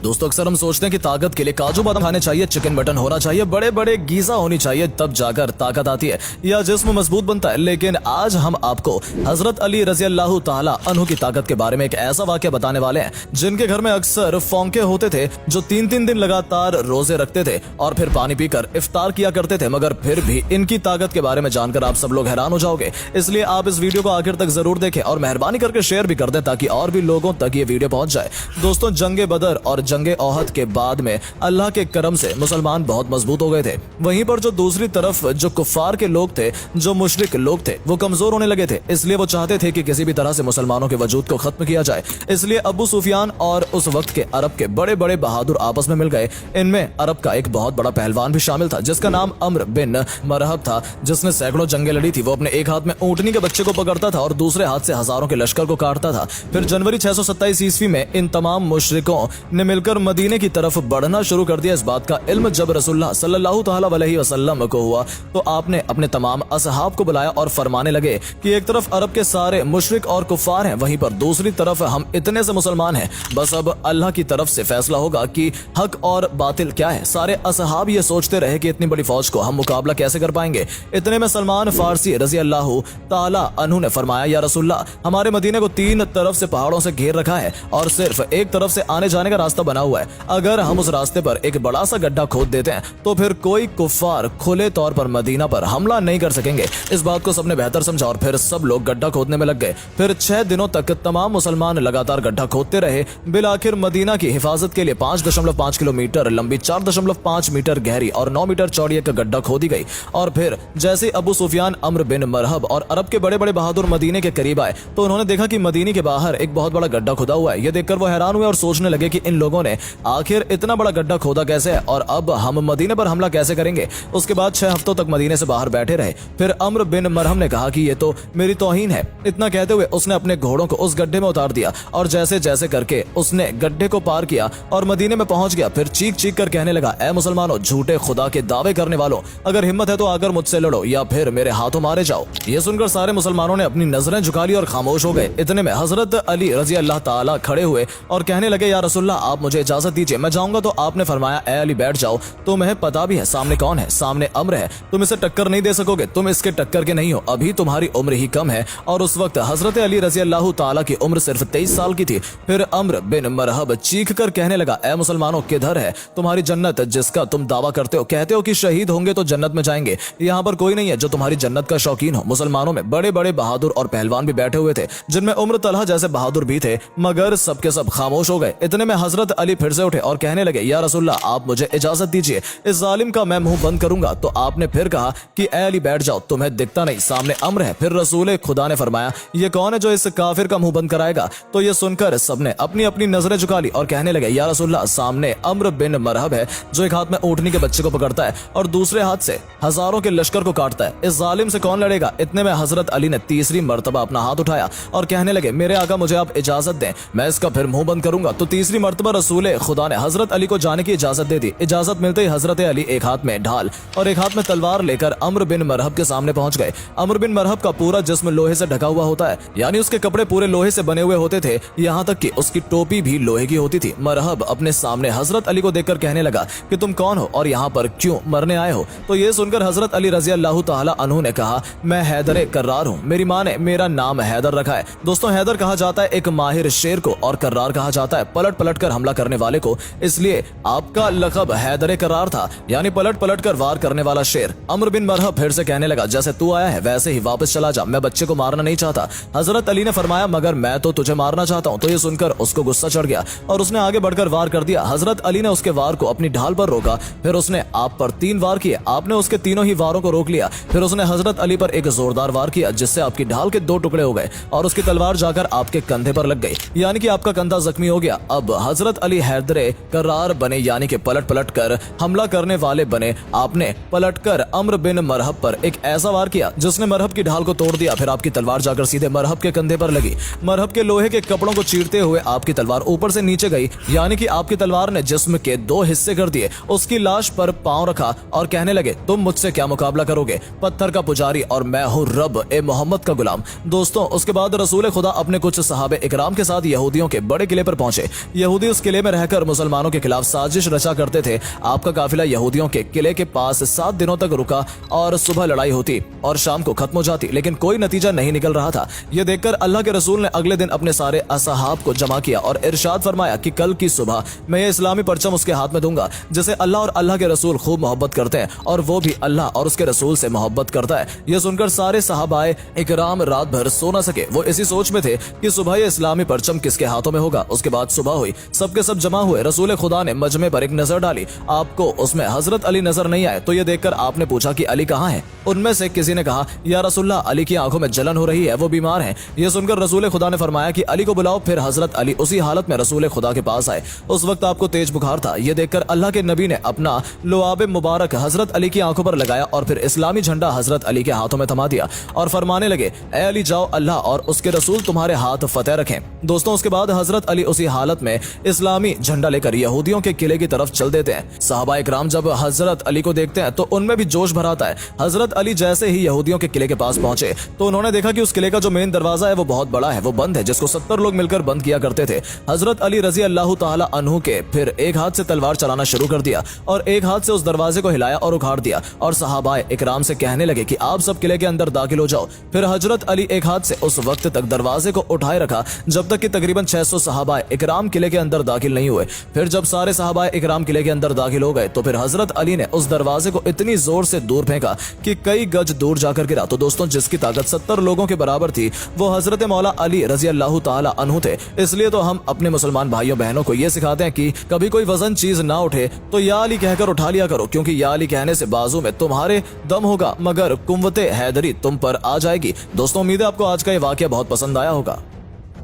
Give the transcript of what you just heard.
दोस्तों अक्सर हम सोचते हैं कि ताकत के लिए काजू बादाम खाने चाहिए, चिकन मटन होना चाहिए, बड़े बड़े गीजा होनी चाहिए, तब जाकर ताकत आती है या जिस्म मजबूत बनता है। लेकिन आज हम आपको हजरत अली रजी अल्लाह ताला अन्हु की ताकत के बारे में एक ऐसा वाक्य बताने वाले हैं जिनके घर में अक्सर फौंके होते थे, जो 3-3 दिन लगातार रोजे रखते थे और फिर पानी पीकर इफ्तार किया करते थे। मगर फिर भी इनकी ताकत के बारे में जानकर आप सब लोग हैरान हो जाओगे, इसलिए आप इस वीडियो को आखिर तक जरूर देखें और मेहरबानी करके शेयर भी कर दें ताकि और भी लोगों तक ये वीडियो पहुंच जाए। दोस्तों जंगे बदर और जंगे ओहद के बाद में अल्लाह के करम से मुसलमान बहुत मजबूत हो गए थे। वहीं पर जो दूसरी तरफ जो कुफ्फार के लोग थे, जो मुशरिक लोग थे, वो कमजोर होने लगे थे। इसलिए वो चाहते थे कि किसी भी तरह से मुसलमानों के वजूद को खत्म किया जाए। इसलिए अबू सुफियान और उस वक्त के अरब के बड़े बड़े बहादुर आपस में मिल गए। इनमें अरब का एक बहुत बड़ा पहलवान भी शामिल था जिसका नाम अम्र बिन मरहब था, जिसने सैकड़ों जंगें लड़ी थी। वो अपने एक हाथ में ऊंटनी के बच्चे को पकड़ता था और दूसरे हाथ से हजारों के लश्कर को काटता था। फिर जनवरी 627 ईस्वी में इन तमाम मुशरिकों ने मिलकर मदीने की तरफ बढ़ना शुरू कर दिया। इस बात का इल्म जब रसूलुल्लाह सल्लल्लाहु तआला अलैहि वसल्लम को हुआ तो आपने अपने तमाम असहाब को बुलाया और फरमाने लगे कि एक तरफ अरब के सारे मुशरिक और कुफ्फार हैं, वहीं पर दूसरी तरफ हम इतने से मुसलमान हैं। बस अब अल्लाह की तरफ से फैसला होगा कि हक और बातिल क्या है। सारे असहाब ये सोचते रहे कि इतनी बड़ी फौज को हम मुकाबला कैसे कर पाएंगे। इतने में सलमान फारसी रजी अल्लाह ताला अन्हु ने फरमाया, या रसूलुल्लाह, हमारे मदीने को 3 तरफ से पहाड़ों से घेर रखा है और सिर्फ एक तरफ से आने जाने का रास्ता बना हुआ है। अगर हम उस रास्ते पर एक बड़ा सा गड्ढा खोद देते हैं तो फिर कोई कुफ्फार खुले तौर पर मदीना पर हमला नहीं कर सकेंगे। इस बात को सबने बेहतर समझा और फिर सब लोग गड्ढा खोदने में लग गए। फिर 6 दिनों तक तमाम मुसलमान लगातार गड्ढा खोदते रहे। बिलाखिर मदीना की हिफाजत के लिए 5.5 किलोमीटर लंबी, 4.5 मीटर गहरी और 9 मीटर चौड़ी एक गड्ढा खोदी गई। और फिर जैसे अबू सुफियान, अम्र बिन मरहब और अरब के बड़े बड़े बहादुर मदीने के करीब आए तो उन्होंने देखा कि मदीने के बाहर एक बहुत बड़ा गड्ढा खुदा हुआ है। ये देखकर वो हैरान हुए और सोचने लगे कि इन लोगों ने आखिर इतना बड़ा गड्ढा खोदा कैसे है और अब हम मदीने पर हमला कैसे करेंगे। उसके बाद 6 हफ्तों तक मदीने से बाहर बैठे रहे। फिर अम्र बिन मरहम ने कहा कि ये तो मेरी तौहीन है। इतना कहते हुए उसने अपने घोड़ों को उस गड्ढे में उतार दिया और जैसे जैसे करके उसने गड्ढे को पार किया और मदीने में पहुंच गया। फिर चीख चीख कर कहने लगा, ऐ मुसलमानों, झूठे खुदा के दावे करने वालों, अगर हिम्मत है तो आकर मुझसे लड़ो या फिर मेरे हाथों मारे जाओ। ये सुनकर सारे मुसलमानों ने अपनी नजरें झुका ली और खामोश हो गए। इतने में हजरत अली रजी अल्लाह ताला खड़े हुए और कहने लगे, या रसूलुल्लाह, आप मुझे इजाजत दीजिए, मैं जाऊंगा। तो आपने फरमाया, ए अली, बैठ जाओ, तुम्हें पता भी है सामने कौन है। सामने अम्र है, तुम इसे टक्कर नहीं दे सकोगे, तुम इसके टक्कर के नहीं हो, अभी तुम्हारी उम्र ही कम है। और उस वक्त हजरत अली रजी अल्लाह ताला की उम्र सिर्फ 23 साल की थी। फिर अम्र बिन मरहब चीख कर कहने लगा, ए मुसलमानों, किधर है तुम्हारी जन्नत जिसका तुम दावा करते हो? कहते हो कि शहीद होंगे तो जन्नत में जाएंगे। यहाँ पर कोई नहीं है जो तुम्हारी जन्नत का शौकीन हो। मुसलमानों में बड़े बड़े बहादुर और पहलवान भी बैठे हुए थे, जिनमें उम्र तलहा जैसे बहादुर भी थे, मगर सबके सब खामोश हो गए। इतने में हजरत अली फिर से उठे और कहने लगे, या रसूलुल्लाह, आप मुझे इजाजत दीजिए, इस जालिम का मैं मुंह बंद करूंगा। तो आपने फिर कहा कि ए अली, बैठ जाओ, तुम्हें दिखता नहीं सामने अम्र है। फिर रसूल खुदा ने फरमाया, ये कौन है जो इस काफिर का मुंह बंद कराएगा? तो ये सुनकर सबने अपनी अपनी नजरें झुका ली और कहने लगे, या रसूलुल्लाह, सामने अम्र बिन मरहब है जो एक हाथ में ऊंटनी के बच्चे को पकड़ता है और दूसरे हाथ से हजारों के लश्कर को काटता है। इस जालिम से कौन लड़ेगा? इतने में हजरत अली ने तीसरी मर्तबा अपना हाथ उठाया और कहने लगे, मेरे आका, मुझे आप इजाजत दें, मैं इसका फिर मुंह बंद करूंगा। तो तीसरी मर्तबा रसूल खुदा ने हजरत अली को जाने की इजाजत दे दी। इजाजत मिलते ही हजरत अली एक हाथ में ढाल और एक हाथ में तलवार लेकर अम्र बिन मरहब के सामने पहुंच गए। अम्र बिन मरहब का पूरा जिस्म लोहे से ढका हुआ होता है, यानी उसके कपड़े पूरे लोहे से बने हुए होते थे, यहाँ तक कि उसकी टोपी भी लोहे की होती थी। मरहब अपने सामने हजरत अली को देखकर कहने लगा कि तुम कौन हो और यहाँ पर क्यों मरने आए हो? तो ये सुनकर हजरत अली रजी अल्लाह ताला अन्हु ने कहा, मैं हैदर कर्रार हूँ, मेरी माँ ने मेरा नाम हैदर रखा है। दोस्तों, हैदर कहा जाता है एक माहिर शेर को और कर्रार कहा जाता है पलट पलट कर हमला करने वाले को, इसलिए आपका लक़ब हैदर कर्रार था, यानी पलट पलट कर वार करने वाला शेर। अम्र बिन मरहब फिर से कहने लगा, जैसे तू आया है वैसे ही वापस चला जा, मैं बच्चे को मारना नहीं चाहता। हजरत अली ने फरमाया, मगर मैं तो तुझे मारना चाहता हूँ। तो ये सुनकर उसको गुस्सा चढ़ गया और उसने आगे बढ़कर वार कर दिया। हजरत अली ने उसके वार को अपनी ढाल पर रोका, फिर उसने आप पर 3 वार किए। आपने उसके तीनों ही वारों को रोक लिया। फिर उसने हजरत अली पर एक जोरदार वार किया जिससे आपकी ढाल के 2 टुकड़े हो गए और उसकी तलवार जाकर आपके कंधे पर लग गई, यानी कि आपका कंधा जख्मी हो गया। अब हजरत अली हैदर कर्रार बने, यानी कि पलट पलट कर हमला करने वाले बने। आपने पलटकर अम्र बिन मरहब पर एक ऐसा वार किया जिसने मरहब की ढाल को तोड़ दिया। फिर आपकी तलवार जाकर सीधे मरहब के कंधे पर लगी। मरहब के लोहे के कपड़ों को चीरते हुए आपकी तलवार ऊपर से नीचे गई, यानी कि आपकी तलवार ने जिस्म के 2 हिस्से कर दिए। उसकी लाश पर पांव रखा और कहने लगे, तुम मुझसे क्या मुकाबला करोगे? पत्थर का पुजारी और मैं हूँ रब ए मोहम्मद का गुलाम। दोस्तों, उसके बाद रसूल खुदा अपने कुछ सहाबे इकराम के साथ यहूदियों के बड़े किले पर पहुंचे। यहूदी उस किले में रहकर मुसलमानों के खिलाफ साजिश रचा करते थे। आपका काफिला यहूदियों के किले के पास 7 दिनों तक रुका और सुबह लड़ाई होती और शाम को खत्म हो जाती, लेकिन कोई नतीजा नहीं निकल रहा था। यह देखकर अल्लाह के रसूल ने अगले दिन अपने सारे असहाब को जमा किया और इरशाद फरमाया कि कल की सुबह मैं ये इस्लामी परचम उसके हाथ में दूंगा जिसे अल्लाह और अल्लाह के रसूल खूब मोहब्बत करते हैं और वो भी अल्लाह और उसके रसूल से मोहब्बत करता है। यह सुनकर सारे सहाबाए इकराम रात भर सो न सके। वो इसी सोच में थे कि सुबह ये इस्लामी परचम किसके हाथों में होगा। उसके बाद सुबह हुई, सबके सब जमा हुए। रसूल खुदा ने मजमे पर एक नजर डाली, आपको उसमें हजरत अली नजर नहीं आए। तो ये देखकर आपने पूछा कि अली कहाँ है। उनमें से किसी ने कहा, या रसूलल्लाह, अली की आंखों में जलन हो रही है, वो बीमार हैं। ये सुनकर रसूल खुदा ने फरमाया कि अली को बुलाओ। फिर हजरत अली उसी हालत में रसूल खुदा के पास आए। उस वक्त आपको तेज बुखार था। ये देखकर अल्लाह के नबी ने अपना लुआब मुबारक हजरत अली की आंखों पर लगाया और फिर इस्लामी झंडा हजरत अली के हाथों में थमा दिया और फरमाने लगे, ए अली जाओ, अल्लाह और उसके रसूल तुम्हारे हाथ फतेह रखें। दोस्तों, उसके बाद हजरत अली उसी हालत में इस्लामी झंडा लेकर यहूदियों के किले की तरफ चल देते हैं। सहाबा इकराम जब हजरत अली को देखते हैं तो उनमें भी जोश भर आता है। हजरत अली जैसे ही यहूदियों के किले के पास पहुंचे तो उन्होंने देखा कि उस किले का जो मेन दरवाजा है वो बहुत बड़ा है, वो बंद है, जिसको 70 लोग मिलकर बंद किया करते थे। हजरत अली रजी अल्लाह ताला अन्हु के फिर एक हाथ से तलवार चलाना शुरू कर दिया और एक हाथ से उस दरवाजे को हिलाया और उखाड़ दिया और सहाबाए इकराम से कहने लगे कि आप सब किले के अंदर दाखिल हो जाओ। फिर हजरत अली एक हाथ से उस वक्त तक दरवाजे को उठाए रखा जब तक कि तकरीबन 600 सहाबाए इकराम किले के अंदर दाखिल नहीं हुए। फिर जब सारे सहाबाए इकराम किले के अंदर दाखिल हो गए तो फिर हजरत अली ने उस दरवाजे को इतनी जोर से दूर फेंका कि कई गज दूर जाकर गिरा। तो दोस्तों, जिसकी ताकत 70 लोगों के बराबर थी वो हजरत मौला अली रजी अल्लाह ताला अन्हु थे। इसलिए तो हम अपने मुसलमान भाइयों बहनों को ये सिखाते हैं कि कभी कोई वजन चीज ना उठे तो या अली कहकर उठा लिया करो, क्योंकि या अली कहने से बाजू में तुम्हारे दम होगा मगर कुव्वते हैदरी तुम पर आ जाएगी। दोस्तों, उम्मीद है आपको आज का ये वाकया बहुत पसंद आया होगा।